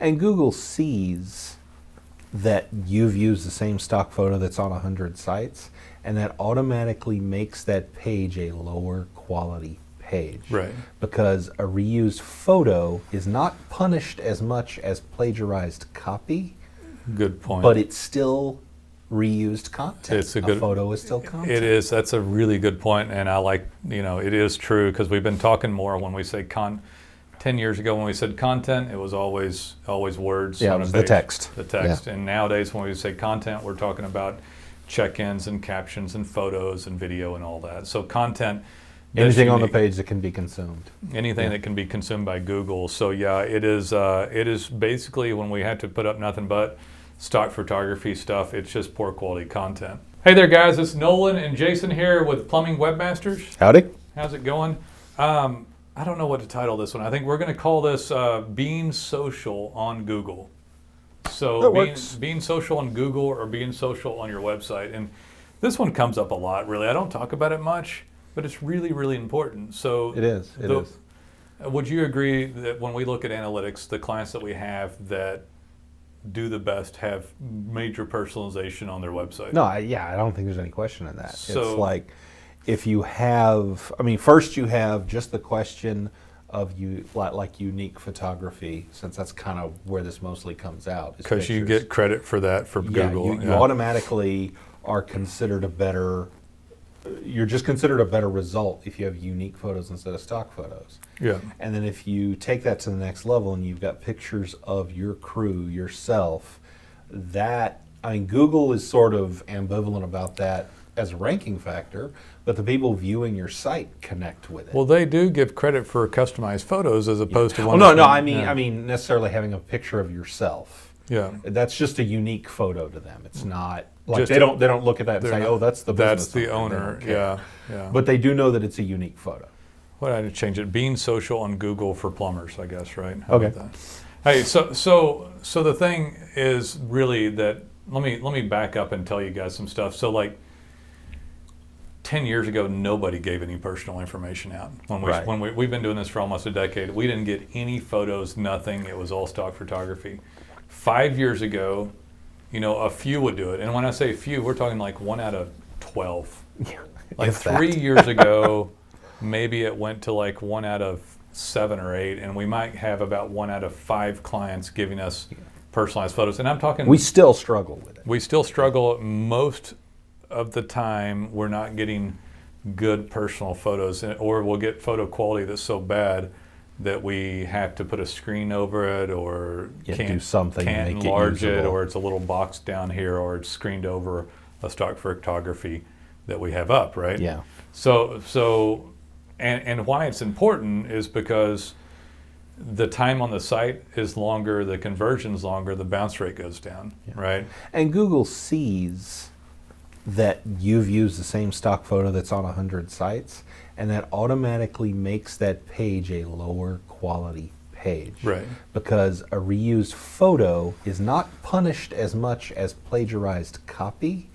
And Google sees that you've used the same stock photo that's on 100 sites, and that automatically makes that page a lower quality page. Right. Because a reused photo is not punished as much as plagiarized copy. Good point. But it's still reused content. It's a good photo is still content. It is. That's a really good point, and I like, it is true, because we've been talking more when we say 10 years ago when we said content, it was always words. Yeah, on it was a page, the text. The text. Yeah. And nowadays when we say content, we're talking about check-ins and captions and photos and video and all that. So content. Anything on the page that can be consumed. Anything that can be consumed by Google. So yeah, it is basically, when we had to put up nothing but stock photography stuff, it's just poor quality content. Hey there guys, it's Nolan and Jason here with Plumbing Webmasters. Howdy. How's it going? I don't know what to title this one. I think we're going to call this Being Social on Google. So being social on Google or being social on your website. And this one comes up a lot, really. I don't talk about it much, but it's really, really important. So it is. Would you agree that when we look at analytics, the clients that we have that do the best have major personalization on their website? No, I don't think there's any question in that. So, it's like, if you have, first you have just the question of like unique photography, since that's kind of where this mostly comes out. Because you get credit for that from Google. You automatically are considered you're just considered a better result if you have unique photos instead of stock photos. Yeah. And then if you take that to the next level and you've got pictures of your crew, yourself, Google is sort of ambivalent about that as a ranking factor, but the people viewing your site connect with it. Well, they do give credit for customized photos as opposed to one. I mean necessarily having a picture of yourself. Yeah. That's just a unique photo to them. It's not like they don't look at that and say, "Oh, that's the business." That's the owner. Yeah. But they do know that it's a unique photo. What I had to change it? Being social on Google for plumbers, I guess, right? How about that? Hey, so the thing is really that let me back up and tell you guys some stuff. So like 10 years ago, nobody gave any personal information out. When we've been doing this for almost a decade, we didn't get any photos, nothing. It was all stock photography. 5 years ago, a few would do it. And when I say few, we're talking like 1 out of 12. Like 3 years ago, maybe it went to like 1 out of 7 or 8, and we might have about 1 out of 5 clients giving us personalized photos. And I'm talking... We still struggle with it. We still struggle most of the time. We're not getting good personal photos, or we'll get photo quality that's so bad that we have to put a screen over it, or can't do something, can't make enlarge it, or it's a little box down here, or it's screened over a stock photography that we have up, right? Yeah. So and why it's important is because the time on the site is longer, the conversion's longer, the bounce rate goes down, right? And Google sees that you've used the same stock photo that's on 100 sites, and that automatically makes that page a lower quality page. Right. Because a reused photo is not punished as much as plagiarized copy.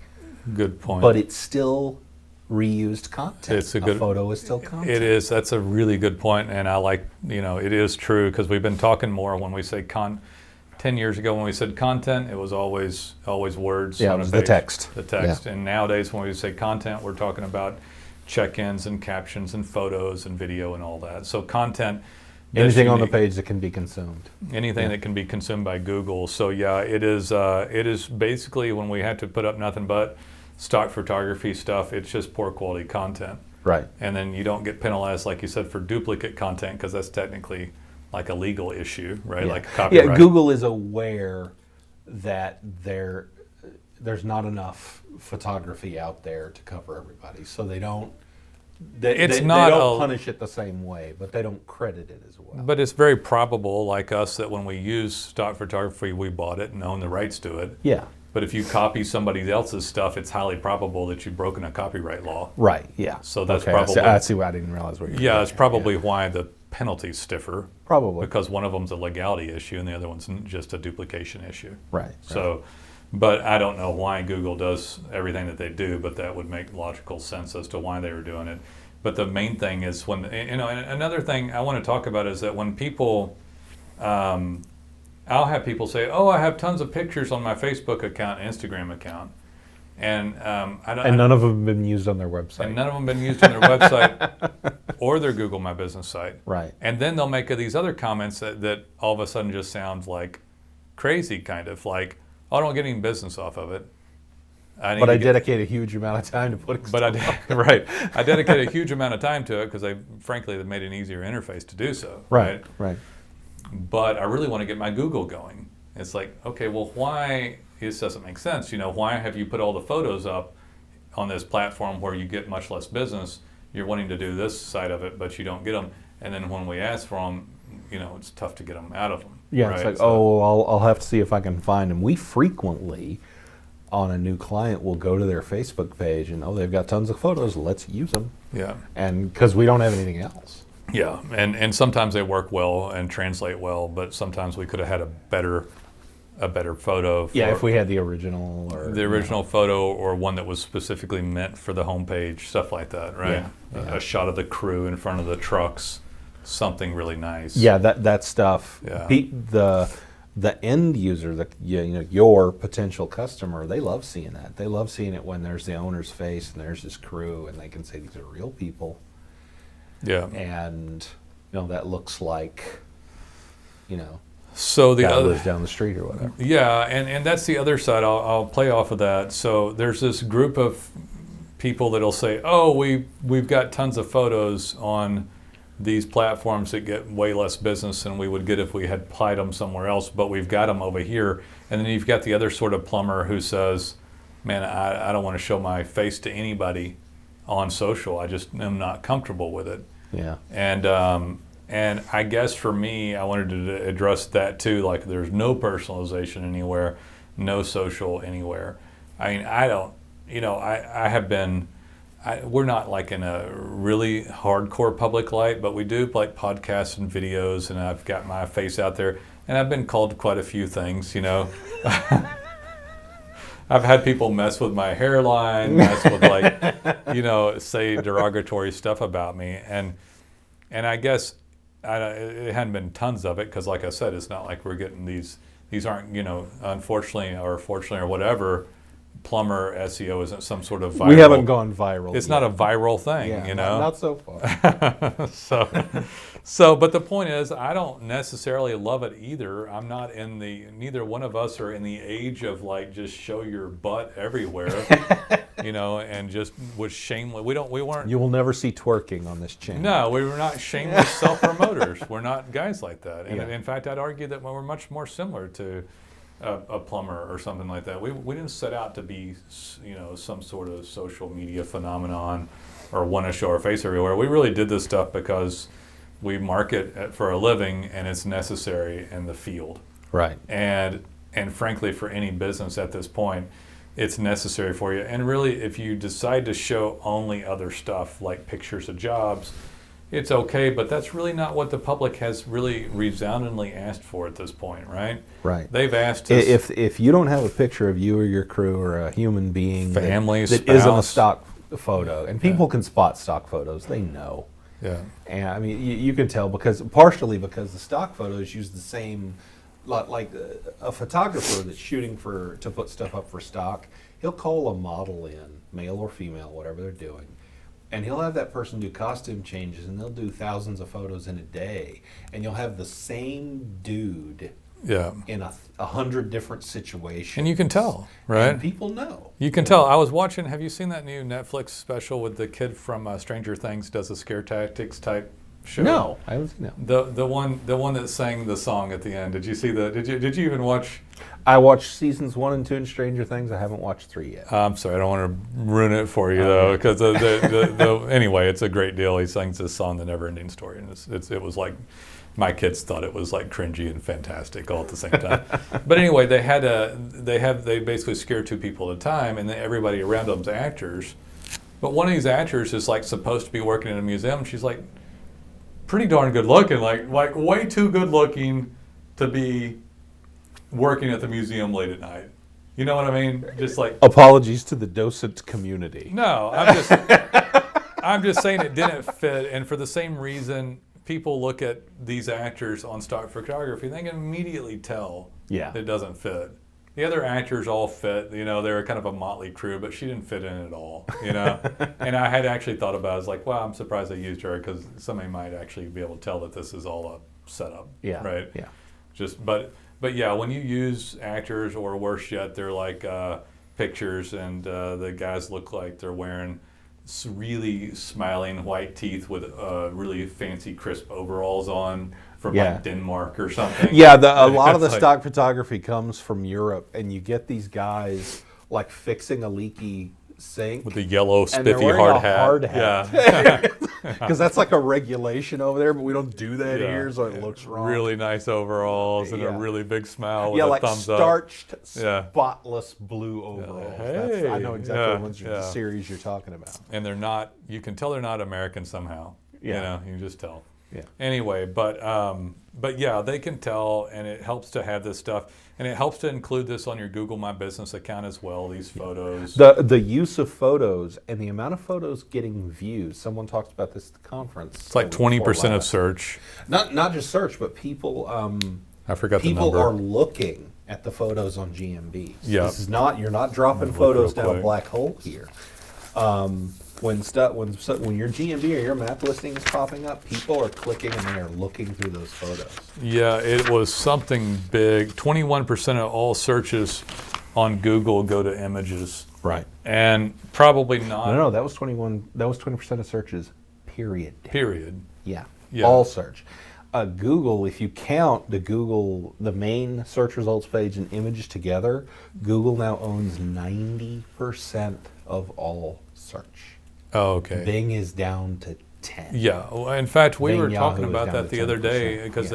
Good point. But it's still reused content. It's a good photo is still content. It is. That's a really good point, and I like, it is true, because we've been talking more when we say 10 years ago when we said content, it was always words. Yeah, on it was a page, the text. The text. And nowadays when we say content, we're talking about check-ins and captions and photos and video and all that. So content. Anything on the page that can be consumed. Anything that can be consumed by Google. So yeah, it is basically, when we had to put up nothing but stock photography stuff, it's just poor quality content. Right. And then you don't get penalized, like you said, for duplicate content, because that's technically like a legal issue, right? Yeah. Like copyright. Yeah, Google is aware that there's not enough photography out there to cover everybody, so they don't punish it the same way, but they don't credit it as well. But it's very probable, like us, that when we use stock photography, we bought it and own the rights to it. Yeah. But if you copy somebody else's stuff, it's highly probable that you've broken a copyright law. Right, yeah. So that's okay, probably... I see why I didn't realize what you were Yeah, it's probably why the penalty's stiffer. Probably. Because one of them's a legality issue and the other one's just a duplication issue. Right. So, but I don't know why Google does everything that they do, but that would make logical sense as to why they were doing it. But the main thing is when, and another thing I want to talk about is that when people I'll have people say, "Oh, I have tons of pictures on my Facebook account, Instagram account," and none of them have been used on their website. And none of them have been used on their website or their Google My Business site. Right. And then they'll make these other comments that all of a sudden just sound like crazy, kind of like, "Oh, I don't get any business off of it." I dedicate a huge amount of time to putting Right. I dedicate a huge amount of time to it because frankly, they've made an easier interface to do so. Right. But I really want to get my Google going. It's like, okay, well, why? This doesn't make sense. Why have you put all the photos up on this platform where you get much less business? You're wanting to do this side of it, but you don't get them. And then when we ask for them, it's tough to get them out of them. Yeah, right? It's like, I'll have to see if I can find them. We frequently, on a new client, will go to their Facebook page and, they've got tons of photos. Let's use them. Yeah. And because we don't have anything else. Yeah, and sometimes they work well and translate well, but sometimes we could have had a better photo. If we had the original photo or one that was specifically meant for the homepage, stuff like that, right? Yeah. A shot of the crew in front of the trucks, something really nice. Yeah, that stuff. Yeah. The end user, your potential customer, they love seeing that. They love seeing it when there's the owner's face and there's his crew, and they can say these are real people. Yeah. And that looks like, so the guy other lives down the street or whatever. Yeah, and that's the other side. I'll play off of that. So there's this group of people that'll say, "Oh, we've got tons of photos on these platforms that get way less business than we would get if we had applied them somewhere else, but we've got them over here." And then you've got the other sort of plumber who says, "Man, I don't want to show my face to anybody on social. I just am not comfortable with it." Yeah. And I guess for me, I wanted to address that too. Like, there's no personalization anywhere, no social anywhere. I mean, I don't, I have been, we're not like in a really hardcore public light, but we do like podcasts and videos, and I've got my face out there, and I've been called quite a few things, I've had people mess with my hairline, mess with say derogatory stuff about me, and I guess it hadn't been tons of it because, like I said, it's not like we're getting these aren't unfortunately or fortunately or whatever. Plumber SEO isn't some sort of viral. We haven't gone viral. It's not a viral thing, Not so far. But the point is, I don't necessarily love it either. I'm not neither one of us are in the age of like just show your butt everywhere, and just was shameless. We weren't. You will never see twerking on this channel. No, we were not shameless self-promoters. We're not guys like that. And in fact, I'd argue that we're much more similar to a plumber or something like that. We didn't set out to be, some sort of social media phenomenon or want to show our face everywhere. We really did this stuff because we market for a living and it's necessary in the field. Right. And frankly, for any business at this point, it's necessary for you. And really, if you decide to show only other stuff like pictures of jobs, it's okay, but that's really not what the public has really resoundingly asked for at this point, right? Right. They've asked us, if you don't have a picture of you or your crew or a human being family, that isn't a stock photo, and people can spot stock photos, they know. Yeah. And I mean, you can tell partially because the stock photos use the same, like a photographer that's shooting to put stuff up for stock, he'll call a model in, male or female, whatever they're doing. And he'll have that person do costume changes, and they'll do thousands of photos in a day. And you'll have the same dude in 100 different situations. And you can tell, right? And people know. You can tell. I was watching, have you seen that new Netflix special with the kid from Stranger Things does a scare tactics type show? No, I haven't seen that. The one that sang the song at the end. Did you see did you even watch? I watched seasons 1 and 2 in Stranger Things. I haven't watched 3 yet. I'm sorry, I don't want to ruin it for you though, because anyway, it's a great deal. He sings this song, "The Never Ending Story," and it was like my kids thought it was like cringy and fantastic all at the same time. But anyway, they basically scare 2 people at a time, and then everybody around them's actors. But one of these actors is like supposed to be working in a museum. She's like pretty darn good looking, like way too good looking to be working at the museum late at night. You know what I mean? Just like apologies to the docent community. No, I'm just saying it didn't fit, and for the same reason, people look at these actors on stock photography, they can immediately tell Yeah. that it doesn't fit. The other actors all fit, they're kind of a motley crew, but she didn't fit in at all, And I had actually thought about it, I was like, wow, I'm surprised they used her because somebody might actually be able to tell that this is all a setup, Yeah. right? Yeah. But yeah, when you use actors, or worse yet, they're like pictures, and the guys look like they're wearing really smiling white teeth with really fancy crisp overalls on from like Denmark or something. Yeah, a lot of the It's stock photography comes from Europe, and you get these guys like fixing a leaky sink with the yellow and they're spiffy wearing hard a hat. hard hat. Yeah. Because that's like a regulation over there, but we don't do that Yeah. here, so it looks wrong. Really nice overalls and a Yeah. really big smile with a like thumbs up. starched, Yeah. spotless blue overalls. Hey, I know exactly yeah, the ones the series you're talking about. And they're not, you can tell they're not American somehow. Yeah. You can just tell. Yeah. Anyway, but yeah, they can tell, and it helps to have this stuff, and it helps to include this on your Google My Business account as well. These photos. The use of photos and the amount of photos getting views. Someone talked about this at the conference. It's like 20% of search. Not just search, but people. I forgot the People number. are looking at the photos on GMB. Yeah. This is not, you're not dropping Look photos real down a quick. black hole here. When your GMB or your map listing is popping up, people are clicking and they are looking through those photos. Yeah, it was something big. 21% of all searches on Google go to images. Right. And probably not. No, that was 21. That was 20% of searches. Period. Yeah. All search. Google, if you count the main search results page and images together, Google now owns 90% of all search. Oh, okay. Bing is down to 10. Yeah. Well, in fact, we Bing, were Yahoo talking is about down that to the other day 10%. because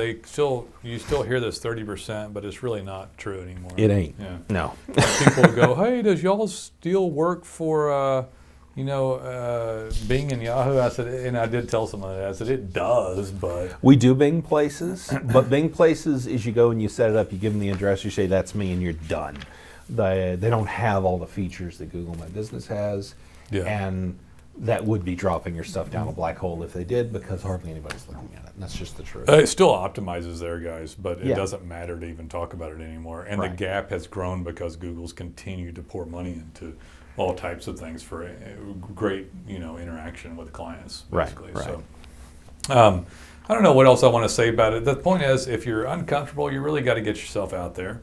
you still hear this 30%, but it's really not true anymore. It ain't. Yeah. No. People go, hey, does y'all still work for, Bing and Yahoo? I said, and I did tell someone that. I said, it does, but. We do Bing Places, but Bing Places is you go and you set it up, you give them the address, you say that's me, and you're done. They don't have all the features that Google My Business has, and that would be dropping your stuff down a black hole if they did, because hardly anybody's looking at it. And that's just the truth. It still optimizes there, guys, but it Yeah. doesn't matter to even talk about it anymore. And the Right. gap has grown because Google's continued to pour money into all types of things for great, interaction with clients, basically. Right. So, I don't know what else I want to say about it. The point is, if you're uncomfortable, you really got to get yourself out there.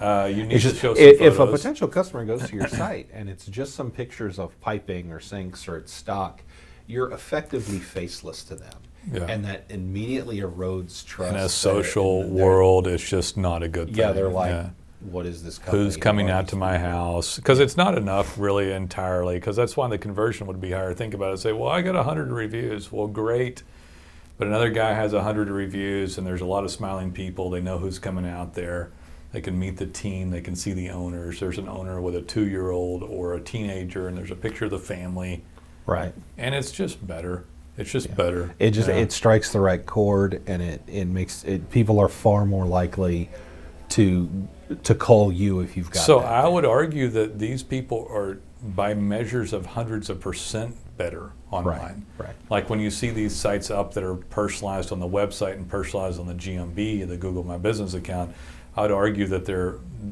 You need to show some if a photos. potential customer goes to your site and it's just some pictures of piping or sinks or it's stock, you're effectively faceless to them. Yeah. And that immediately erodes trust. In a social world, it's just not a good thing. Yeah, they're like, what is this company? Who's coming out to my house? Because it's not enough really entirely, because that's why the conversion would be higher. Think about it. Say, well, I got 100 reviews. Well, great. But another guy has 100 reviews, and there's a lot of smiling people. They know who's coming out there. They can meet the team. They can see the owners. There's an owner with a 2-year-old or a teenager, and there's a picture of the family. Right. And it's just better. It's just better. It strikes the right chord, and it makes it. People are far more likely to call you if you've got. So that I thing. would argue that these people are, by measures of hundreds of percent, better online. Right. Like when you see these sites up that are personalized on the website and personalized on the GMB, the Google My Business account, I would argue that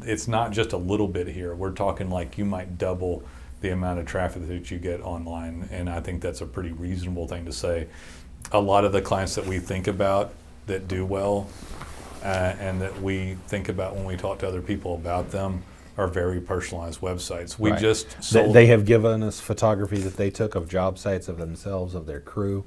it's not just a little bit here. We're talking like you might double the amount of traffic that you get online, and I think that's a pretty reasonable thing to say. A lot of the clients that we think about that do well and that we think about when we talk to other people about them are very personalized websites. We just sold. They have given us photography that they took of job sites of themselves, of their crew.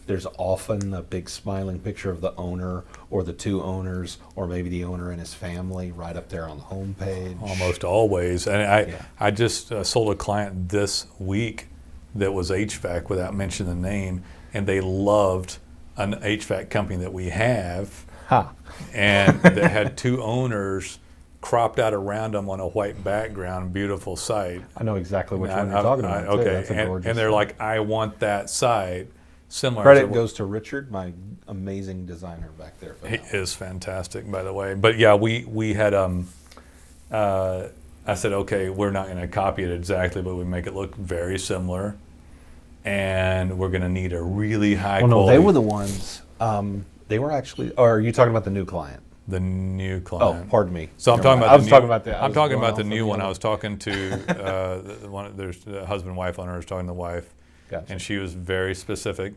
There's often a big smiling picture of the owner or the 2 owners, or maybe the owner and his family right up there on the home page. Almost always. And I just sold a client this week that was HVAC, without mentioning the name, and they loved an HVAC company that we have, and that had 2 owners cropped out around them on a white background, beautiful site. I know exactly which one you're talking about. Okay, That's a gorgeous and they're site. like, I want that site. Similar. Credit goes to Richard, my amazing designer back there. He is fantastic, by the way. But yeah, we had I said, okay, we're not going to copy it exactly, but we make it look very similar, and we're going to need a really high Well, no, quality. they were the ones They were actually, or are you talking about the new client? The new Oh, client. pardon me. So I'm Never talking mind. about. I was talking about that. I'm talking about the new one. I was talking to there's the husband wife owner. I was talking to the wife, Gotcha. and she was very specific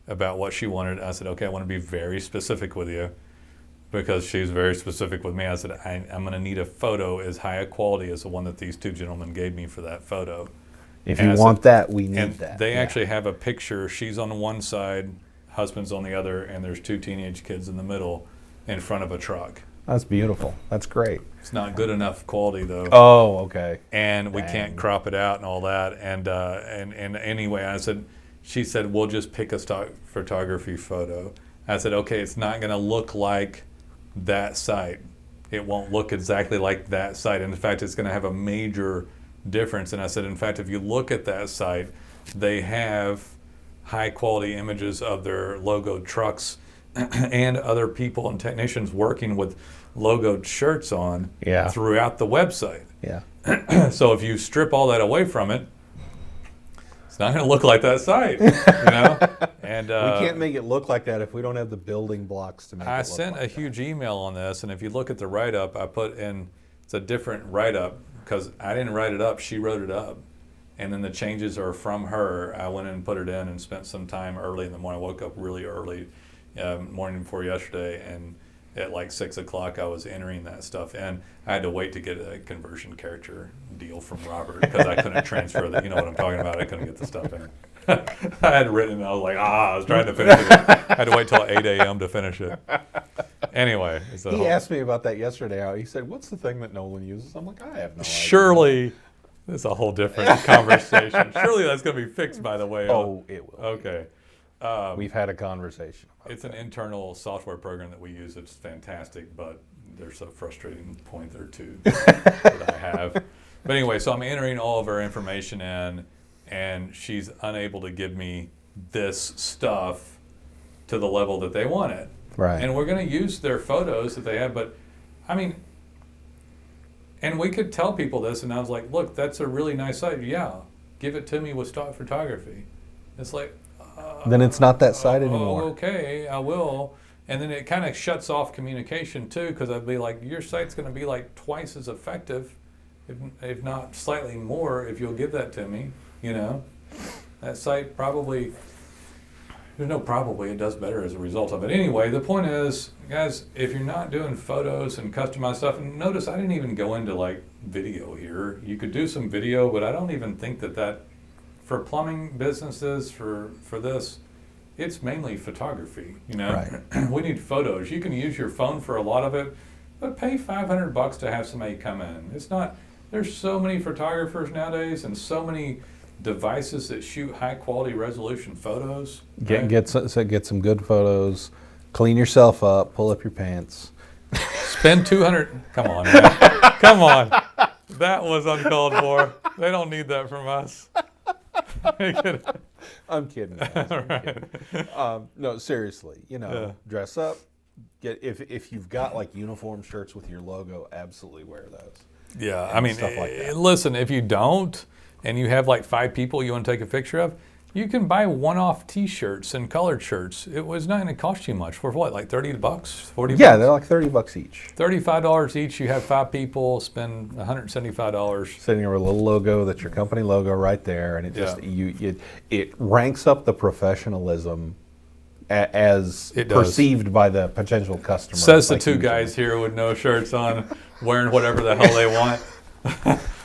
about what she wanted. I said, okay, I want to be very specific with you, because she's very specific with me. I said, I'm going to need a photo as high a quality as the one that these two gentlemen gave me for that photo. If And you I want said- that, we need And that. they Yeah. actually have a picture. She's on one side, husband's on the other, and there's two teenage kids in the middle in front of a truck. That's beautiful. That's great. It's not good enough quality though. Oh, okay. And we Dang. can't crop it out and all that. And anyway, she said, we'll just pick a stock photography photo. I said, okay, it's not going to look like that site. It won't look exactly like that site. In fact, it's going to have a major difference. And I said, in fact, if you look at that site, they have high quality images of their logoed trucks and other people and technicians working with logoed shirts on Yeah. throughout the website. Yeah. So if you strip all that away from it, it's not going to look like that site, you know. And We can't make it look like that if we don't have the building blocks to make it I look sent like a huge email on this, and if you look at the write-up, I put in, it's a different write-up because I didn't write it up, she wrote it up. And then the changes are from her. I went in and put it in and spent some time early in the morning. I woke up really early, morning before yesterday, and at like 6 o'clock I was entering that stuff in. I had to wait to get a conversion character deal from Robert because I couldn't transfer that. You know what I'm talking about? I couldn't get the stuff in. I had it written and I was like, I was trying to finish it. I had to wait till 8 a.m. to finish it. Anyway. He asked me about that yesterday. He said, what's the thing that Nolan uses? I'm like, I have no idea. Surely, this is a whole different conversation. Surely that's going to be fixed, by the way. Oh, it will. Okay. We've had a conversation. It's an internal software program that we use. It's fantastic, but there's a frustrating point there too that I have. But anyway, so I'm entering all of her information in, and she's unable to give me this stuff to the level that they want it. Right. And we're going to use their photos that they have, but I mean, and we could tell people this, and I was like, look, that's a really nice site. Yeah, give it to me with stock photography. It's like, Then it's not that site anymore. oh, okay, I will. And then it kind of shuts off communication too, because I'd be like, your site's going to be like twice as effective, if not slightly more, if you'll give that to me. You know, that site probably, there's no probably, it does better as a result of it. Anyway, the point is, guys, if you're not doing photos and customized stuff, and notice I didn't even go into like video here. You could do some video, but I don't even think that for plumbing businesses, for this, it's mainly photography, you know. Right. We need photos. You can use your phone for a lot of it, but pay $500 to have somebody come in. It's not, there's so many photographers nowadays and so many devices that shoot high quality resolution photos. Right? Get some good photos. Clean yourself up. Pull up your pants. Spend 200. Come on, man. Come on. That was uncalled for. They don't need that from us. I'm kidding. Guys. I'm kidding. No, seriously. You know, Yeah. dress up. If you've got like uniform shirts with your logo, absolutely wear those. Yeah, and I mean, stuff like that. listen, if you don't, and you have like 5 people you want to take a picture of, you can buy one-off T-shirts and colored shirts. It was not going to cost you much for what, like $30, $40? Yeah, they're like $30 each. $35 each. You have 5 people, spend $175. Sitting there with a little logo, that's your company logo right there, and it just Yeah. it ranks up the professionalism as It does. perceived by the potential customer. Says the like 2 usually. guys here with no shirts on, wearing whatever the hell they want.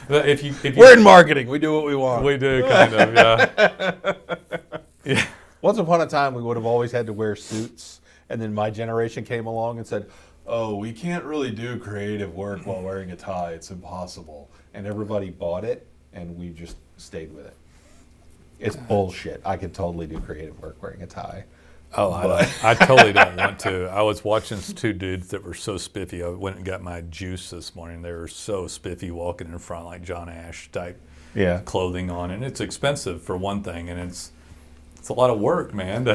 if you We're in marketing. We do what we want. we do kind of, yeah. Yeah. Once upon a time, we would have always had to wear suits, and then my generation came along and said, "Oh, we can't really do creative work while wearing a tie. It's impossible." And everybody bought it, and we just stayed with it. It's bullshit. I could totally do creative work wearing a tie. Oh, I totally don't want to. I was watching 2 dudes that were so spiffy. I went and got my juice this morning. They were so spiffy walking in front like John Ash type Yeah. clothing on. And it's expensive for one thing. And it's a lot of work, man.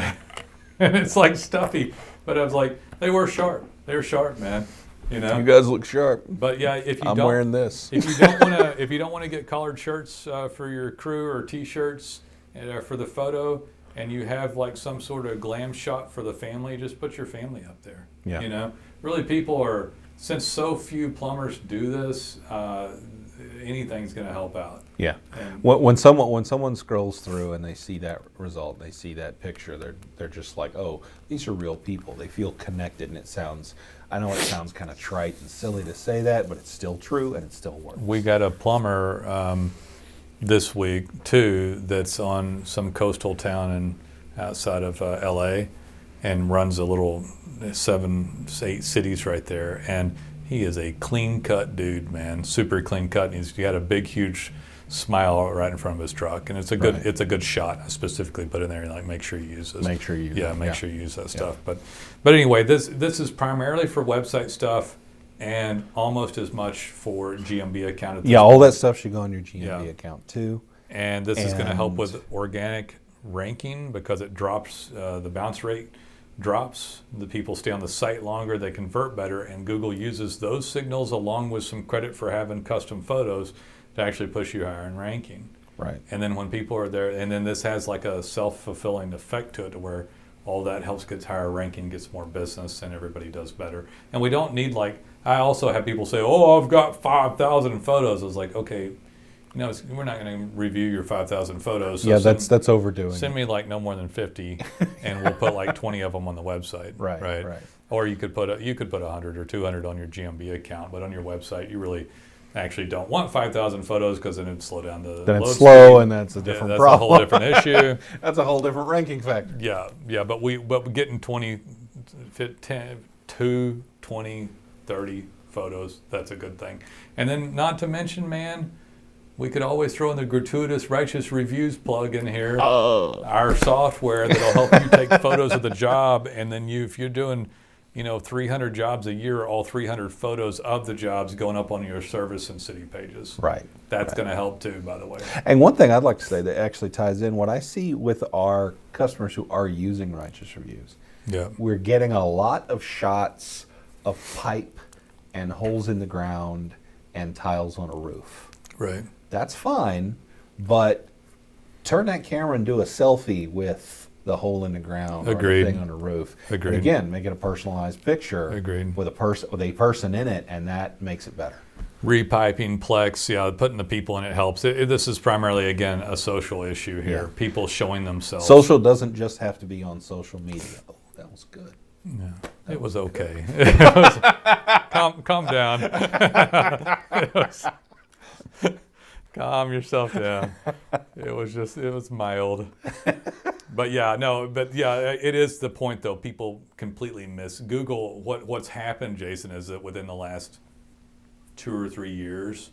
And it's like stuffy. But I was like, they were sharp. They were sharp, man. You know? You guys look sharp. But yeah, if you I'm don't, wearing this. if you don't want to get collared shirts for your crew or T-shirts for the photo, and you have like some sort of glam shot for the family, just put your family up there. Yeah. You know, really people are, since so few plumbers do this, anything's going to help out. Yeah. And When someone scrolls through and they see that result, they see that picture, they're just like, oh, these are real people. They feel connected, and I know it sounds kind of trite and silly to say that, but it's still true and it still works. we got a plumber this week too that's on some coastal town outside of LA, and runs a little 7, 8 cities right there, and he is a clean cut dude, man, super clean cut, and he's got a big huge smile right in front of his truck, and it's a good it's a good shot. I specifically put in there, like, make sure you use this. Make sure you use yeah, it. make Yeah. sure you use that stuff. But anyway, this is primarily for website stuff, and almost as much for GMB account at this Yeah, all point. that stuff should go on your GMB Yeah. account too. And this is going to help And- with organic ranking because it drops, the bounce rate drops. The people stay on the site longer, they convert better, and Google uses those signals along with some credit for having custom photos to actually push you higher in ranking. Right. And then when people are there, and then this has like a self-fulfilling effect to it, to where all that helps get higher ranking, gets more business, and everybody does better. And we don't need, like, I also have people say, oh, I've got 5,000 photos. I was like, okay, we're not going to review your 5,000 photos. So Yeah, that's overdoing send it. me like no more than 50, and we'll put like 20 of them on the website. Right. Or you could put 100 or 200 on your GMB account, but on your website you really actually don't want 5,000 photos, because then it'd slow down the Then load it's slow, speed. and that's a different that's problem. a whole different issue. That's a whole different ranking factor. Yeah, but we're getting 20, 10, 2, 20, 30 photos. That's a good thing. And then, not to mention, man, we could always throw in the gratuitous Righteous Reviews plug in here. Our software that'll help you take photos of the job, and then if you're doing 300 jobs a year, all 300 photos of the jobs going up on your service and city pages. Right. That's going to help too, by the way. And one thing I'd like to say that actually ties in what I see with our customers who are using Righteous Reviews. Yeah. We're getting a lot of shots of pipe and holes in the ground and tiles on a roof. Right. That's fine, but turn that camera and do a selfie with the hole in the ground or Agreed. the thing on the roof. Agreed. And again, make it a personalized picture. Agreed. With a person in it, and that makes it better. Repiping, Plex, putting the people in it helps. This is primarily, again, a social issue here. Yeah. People showing themselves. Social doesn't just have to be on social media. Oh, that was good. Yeah, it was okay. It was, calm down. Calm yourself down. It was mild. But it is the point though. People completely miss Google. What's happened, Jason, is that within the last 2 or 3 years,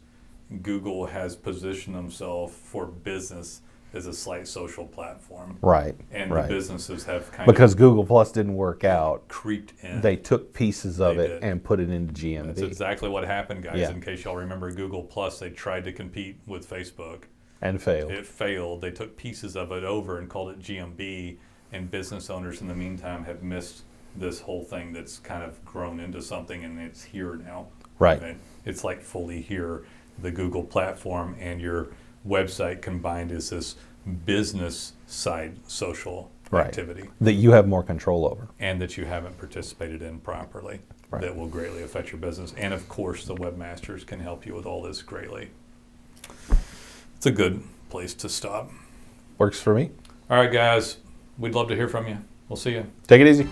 Google has positioned themselves for business as a slight social platform. Right. And right. the businesses have because Google Plus didn't work out. creeped in. They took pieces of They it did. and put it into GMB. That's exactly what happened, guys. Yeah. In case y'all remember Google Plus, they tried to compete with Facebook. And failed. It failed. They took pieces of it over and called it GMB, and business owners in the meantime have missed this whole thing that's kind of grown into something, and it's here now. Right. It's like fully here. The Google platform and your website combined is this business side social Right. activity. That you have more control over. And that you haven't participated in properly. Right. That will greatly affect your business. And of course, the webmasters can help you with all this greatly. It's a good place to stop. Works for me. All right, guys. We'd love to hear from you. We'll see you. Take it easy.